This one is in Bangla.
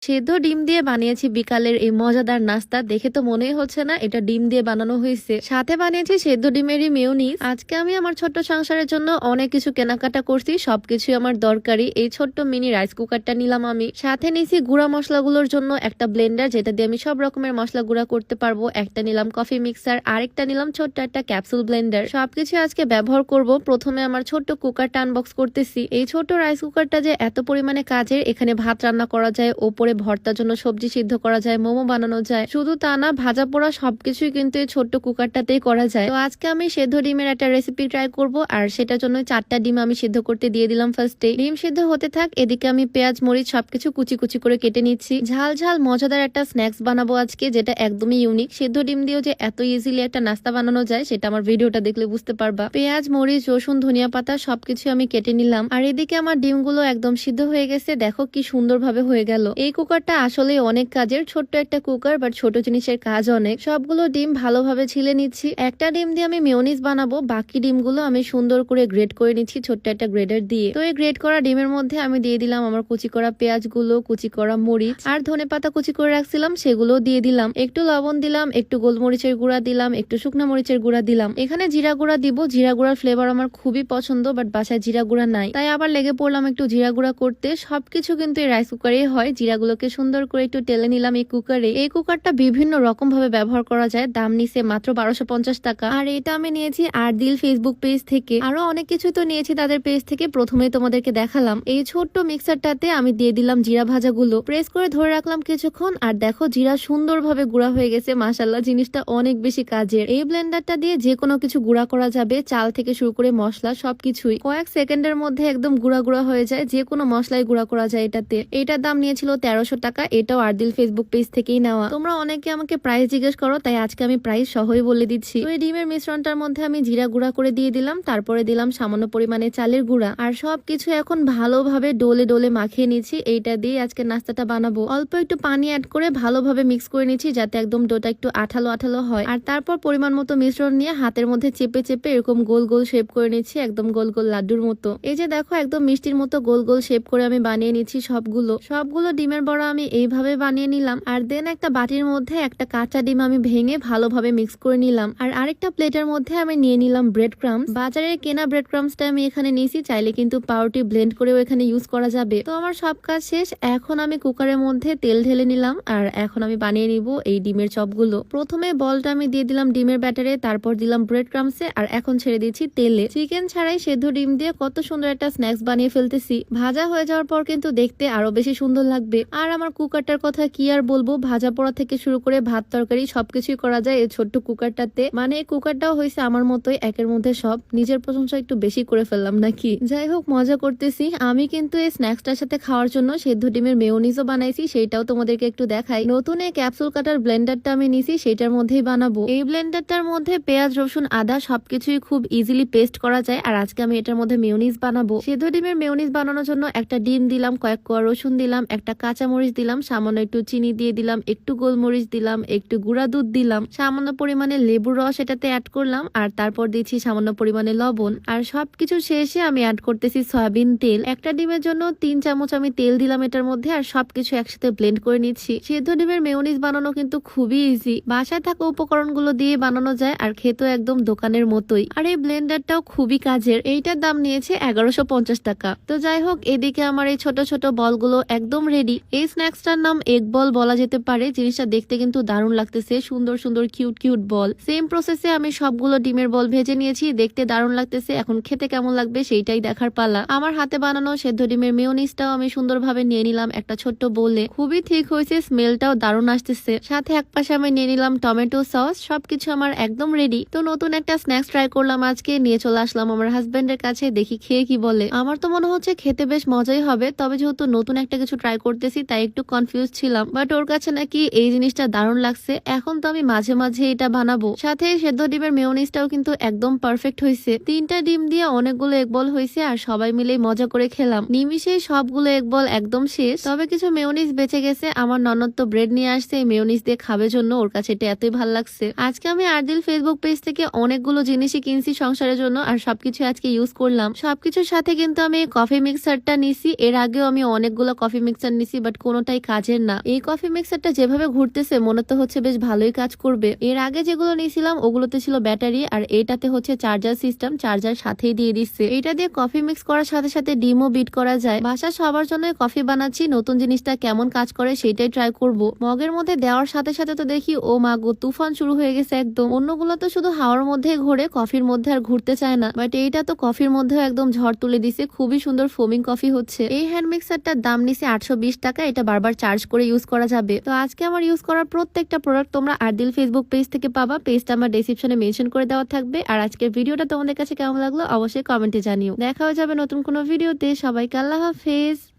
সেদ্ধ ডিম দিয়ে বানিয়েছি বিকালের এই মজাদার নাস্তা। দেখে তো মনেই হচ্ছে না এটা ডিম দিয়ে বানানো হয়েছে। সাথে বানিয়েছি সেদ্ধ ডিমেরই মেয়োনিজ। আজকে আমি আমার ছোট্ট সংসারের জন্য অনেক কিছু কেনাকাটা করছি, সবকিছু আমার দরকারি। এই ছোট্ট মিনি রাইস কুকারটা নিলাম আমি। সাথে নিছি গুঁড়া মশলাগুলোর জন্য একটা ব্লেন্ডার, যেটা দিয়ে আমি সব রকমের মশলা গুঁড়া করতে পারবো। একটা নিলাম কফি মিক্সার, আরেকটা নিলাম ছোট্ট একটা ক্যাপসুল ব্লেন্ডার। সবকিছু আজকে ব্যবহার করব। প্রথমে আমার ছোট্ট কুকারটা আনবক্স করতেছি। এই ছোট্ট রাইস কুকারটা যে এত পরিমাণে কাজের, এখানে ভাত রান্না করা যায়, ওপরে ভর্তার জন্য সবজি সিদ্ধ করা যায়, মোমো বানানো যায়। শুধু তা না, ভাজা পোড়া সবকিছুই কিন্তু এই ছোট্ট কুকারটাতেই করা যায়। তো আজকে আমি সেদ্ধ ডিমের একটা রেসিপি ট্রাই করব, আর সেটার জন্য 4টা ডিম আমি সিদ্ধ করতে দিয়ে দিলাম ফার্স্টে। ডিম সিদ্ধ হতে থাক, এদিকে আমি পেঁয়াজ মরিচ সবকিছু কুচি কুচি করে কেটে নিচ্ছি। ঝাল ঝাল মজাদার একটা স্ন্যাক্স বানাবো আজকে, যেটা একদমই ইউনিক। সেদ্ধ ডিম দিয়েও যে এত ইজিলি একটা নাস্তা বানানো যায়, সেটা আমার ভিডিওটা দেখলে বুঝতে পারবা। পেঁয়াজ মরিচ রসুন ধনিয়া পাতা সবকিছু আমি কেটে নিলাম। আর এদিকে আমার ডিমগুলো একদম সিদ্ধ হয়ে গেছে, দেখো কি সুন্দরভাবে হয়ে গেল। এই কুকারটা আসলে অনেক কাজের, ছোট্ট একটা কুকার বাট ছোট জিনিসের কাজ অনেক। সবগুলো ডিম ভালোভাবে ছিলে নিচ্ছি। একটা ডিম দিয়ে আমি মেয়োনিজ বানাবো, বাকি ডিমগুলো আমি সুন্দর করে গ্রেড করে নিচ্ছি ছোট্ট একটা গ্রেডার দিয়ে। তো এই গ্রেড করা ডিমের মধ্যে আমি দিয়ে দিলাম আমার কুচি করা পেঁয়াজ গুলো, কুচি করা মরিচ আর ধনেপাতা কুচি করে রাখছিলাম সেগুলো দিয়ে দিলাম। একটু লবণ দিলাম, একটু গোলমরিচের গুঁড়া দিলাম, একটু শুকনো মরিচের গুঁড়া দিলাম। এখানে জিরা গুঁড়া দিব, জিরা গুঁড়ার ফ্লেভার আমার খুবই পছন্দ, বাট বাসায় জিরা গুঁড়া নাই, তাই আবার লেগে পড়লাম একটু জিরা গুঁড়া করতে। সবকিছু কিন্তু এই রাইস কুকারে হয়। জিরাগুলোকে সুন্দর করে একটু টেলে নিলাম এই কুকারে। এই কুকারটা বিভিন্ন রকম ভাবে ব্যবহার করা যায়। দাম নিছে মাত্র 1250 টাকা। আর এটা আমি নিয়েছি আরদিল ফেসবুক পেজ থেকে। আরো অনেক কিছু তো নিয়েছি তাদের পেজ থেকে, প্রথমে তোমাদেরকে দেখালাম। এই ছোট্ট মিক্সারটাতে আমি দিয়ে দিলাম জিরা ভাজাগুলো, প্রেস করে ধরে রাখলাম কিছুক্ষণ, আর দেখো জিরা সুন্দরভাবে গুঁড়া হয়ে গেছে। মাশাআল্লাহ, জিনিসটা অনেক বেশি কাজের। এই ব্লেন্ডারটা দিয়ে যে কোনো কিছু গুঁড়া করা যাবে, চাল থেকে শুরু করে মশলা সবকিছুই কয়েক সেকেন্ডের মধ্যে একদম গুঁড়া গুঁড়া হয়ে যায়। যে কোনো মশলাই গুঁড়া করা যায় এটাতে। এটার দাম নিয়েছিল 1300 টাকা। এটাও আরদিল ফেসবুক পেজ থেকেই নেওয়া। তোমরা অনেকে আমাকে প্রাইস জিজ্ঞেস করো, তাই আজকে আমি প্রাইস সহই বলে দিচ্ছি। তো এই ডিমের মিশ্রণটার মধ্যে আমি জিরা গুঁড়া করে দিয়ে দিলাম, তারপরে দিলাম সামান্য পরিমাণে চালের গুঁড়া, আর সবকিছু এখন ভালোভাবে ডোলে ডোলে মাখিয়ে নিচ্ছি। এইটা দিয়ে আজকে নাস্তাটা বানাবো। অল্প একটু পানি অ্যাড করে ভালোভাবে মিক্স করে নিচ্ছি, যাতে একদম ডোটা একটু আঠালো আঠালো হয়। আর তারপর পরিমাণ মতো মিশ্রণ নিয়ে হাতের মধ্যে চেপে চেপে এরকম গোল গোল শেপ করে নিচ্ছি, একদম গোল গোল লাড্ডুর মতো। এই যে দেখো, একদম মিষ্টির মতো গোল গোল শেপ করে আমি বানিয়ে নিচ্ছি সবগুলো ডিমের বড়া আমি এইভাবে বানিয়ে নিলাম। আর দেন একটা বাটির মধ্যে একটা কাঁচা ডিম আমি ভেঙে ভালোভাবে মিক্স করে নিলাম। আর আরেকটা প্লেটের মধ্যে আমি নিয়ে নিলাম ব্রেড ক্রাম্স। বাজারের কেনা ব্রেড ক্রাম্সটা আমি এখানে নিয়েছি, চাইলে কিন্তু পাউরুটি ব্লেন্ড করেও এখানে ইউজ করা যাবে। তো আমার সব কাজ শেষ। এখন আমি কুকারের মধ্যে তেল ঢেলে নিলাম, আর এখন আমি বানিয়ে নিব এই ডিমের চপগুলো। প্রথমে বলটা আমি দিয়ে দিলাম ডিমের ব্যাটারে, তারপর দিলাম ব্রেড ক্রাম্সে, আর এখন ছেড়ে দিচ্ছি তেলে। চিকেন ছাড়াই সেদ্ধ ডিম দিয়ে কত সুন্দর একটা স্ন্যাক্স বানিয়ে ফেলতেছি। ভাজা হয়ে যাওয়ার পর কিন্তু দেখতে আরো বেশি সুন্দর লাগবে। আর আমার কুকারটার কথা কি আর বলবো, ভাজা পোড়া থেকে শুরু করে ভাত তরকারি সবকিছুই করা যায় এই ছোট্ট কুকারটাতে। মানে এই কুকারটাও হয়েছে আমার মতোই একের মধ্যে সব। নিজের প্রশংসা একটু বেশি করে ফেললাম নাকি। যাই হোক, মজা করতেছি। আমি কিন্তু এই স্ন্যাক্সটার সাথে খাওয়ার জন্য সেদ্ধ ডিমের মেয়োনিজও বানাইছি, সেইটাও তোমাদেরকে একটু দেখাই। নতুন এই ক্যাপসুল কাটার ব্লেন্ডারটা আমি নিছি, সেটার মধ্যেই বানাবো। এই ব্লেন্ডারটার মধ্যে পেঁয়াজ রসুন আদা সবকিছুই খুব ইজিলি পেস্ট করা যায়। আর আজকে আমি এটার মধ্যে মেয়োনিজ বানাবো। সেদ্ধ ডিমের মেয়োনিজ বানানোর জন্য একটা ডিম দিলাম, কয়েক কোয়া রসুন দিলাম, একটা কাঁচা মরিচ দিলাম, সামান্য একটু চিনি দিয়ে দিলাম, একটু গোলমরিচ দিলাম, একটু গুঁড়া দুধ দিলাম, সামান্য পরিমাণে লেবুর রস এটাতে অ্যাড করলাম, আর তারপর দিচ্ছি সামান্য পরিমাণে লবণ। আর সবকিছু শেষে আমি অ্যাড করতেছি সয়াবিন তেল। একটা ডিমের জন্য 3 চামচ আমি তেল দিলাম এটার মধ্যে, আর সবকিছু একসাথে ব্লেন্ড করে নিচ্ছি। সেদ্ধ ডিমের মেয়োনিজ বানানো কিন্তু খুবই ইজি। বাসায় থাকা উপকরণগুলো দিয়ে বানানো যায়, আর খেতেও একদম দোকানের মতোই। আর এই ব্লেন্ডারটাও খুবই কাজের। এইটার দাম নিয়েছে 1150 টাকা। তো যাই হোক, এদিকে আমার এই ছোট ছোট বলগুলো একদম রেডি। এই স্ন্যাক্সটার নাম এগ বল বলা যেতে পারে। জিনিসটা দেখতে কিন্তু দারুণ লাগতেছে, সুন্দর সুন্দর কিউট কিউট বল। সেম প্রসেসে আমি সবগুলো ডিমের বল ভেজে নিয়েছি, দেখতে দারুণ লাগতেছে। এখন খেতে কেমন লাগবে সেইটাই দেখার পালা। আমার হাতে বানানো সেদ্ধ ডিমের মেয়োনিজটাও আমি সুন্দরভাবে নিয়ে নিলাম একটা ছোট্ট বোলে। খুবই ঠিক হয়েছে, স্মেলটাও দারুণ আসতেছে। সাথে একপাশে আমি নিয়ে নিলাম টমেটো সস। সবকিছু আমার একদম রেডি। তো নতুন একটা স্ন্যাক্স ট্রাই করলাম আজকে, নিয়ে চলে আসলাম আমার হাজবেন্ডের কাছে, দেখি খেয়ে কি বলে। আমার তো মনে হচ্ছে খেতে বেশ মজাই হবে, তবে যেহেতু নতুন একটা কিছু ট্রাই করতেছি তাই একটু কনফিউজ ছিলাম। বাট ওর কাছে নাকি এই জিনিসটা দারুণ লাগছে। এখন তো আমি মাঝে মাঝে এটা বানাবো। সাথে সেদ্ধ ডিমের মেয়োনিজটাও কিন্তু একদম পারফেক্ট হয়েছে। 3টা ডিম দিয়ে অনেকগুলো এগ বল হয়েছে, আর সবাই মিলে মজা করে খেলাম। নিমিশেই সবগুলো এগ বল একদম শেষ। তবে কিছু মেয়োনিজ বেঁচে গেছে। আমার ননদ তো ব্রেড নিয়ে আসছে এই মেয়োনিজ দিয়ে খাবে জন্য, ওর কাছে এটা এতই ভালো লাগছে। আজকে আমি আরদিল ফেসবুক পেজ থেকে অনেকগুলো জিনিসই কিনছি সংসারের জন্য, আর সবকিছু আজকে ইউজ করলাম। সবকিছুর সাথে কিন্তু আমি কফি মিক্সারটা নিছি। এর আগেও আমি অনেকগুলো কফি মিক্সার নিছি, বাট বাট কোনোটাই কাজের না। এই কফি মিক্সারটা যেভাবে ঘুরতেছে মনে তো হচ্ছে বেশ ভালোই কাজ করবে। এর আগে যেগুলো নিয়েছিলাম ওগুলোতে ছিল ব্যাটারি, আর এইটাতে হচ্ছে চার্জার সিস্টেম, চার্জার সাথেই দিয়ে দিচ্ছে। এটা দিয়ে কফি মিক্স করার সাথে সাথে ডিমও বিট করা যায়। বাসার সবার জন্য কফি বানাচ্ছি, নতুন জিনিসটা কেমন কাজ করে সেটাই ট্রাই করব। মগের মধ্যে দেওয়ার সাথে সাথে তো দেখি ও মা গো, তুফান শুরু হয়ে গেছে একদম। অন্যগুলো তো শুধু হাওয়ার মধ্যে ঘোরে, কফির মধ্যে আর ঘুরতে চায় না, বাট এইটা তো কফির মধ্যেও একদম ঝড় তুলে দিছে। খুবই সুন্দর ফোমিং কফি হচ্ছে। এই হ্যান্ড মিক্সারটার দাম নিছে 820 টাকা। এটা বারবার চার্জ করে ইউজ করা যাবে। তো আজকে আমার ইউজ করার প্রত্যেকটা প্রোডাক্ট তোমরা আরদিল ফেসবুক পেজ থেকে পাবা। পেজটা আমার ডেসক্রিপশনে মেনশন করে দেওয়া থাকবে। আর আজকের ভিডিওটা তোমাদের কাছে কেমন লাগলো অবশ্যই কমেন্টে জানিও। দেখা হয়ে যাবে নতুন কোনো ভিডিওতে। সবাইকে আল্লাহ হাফেজ।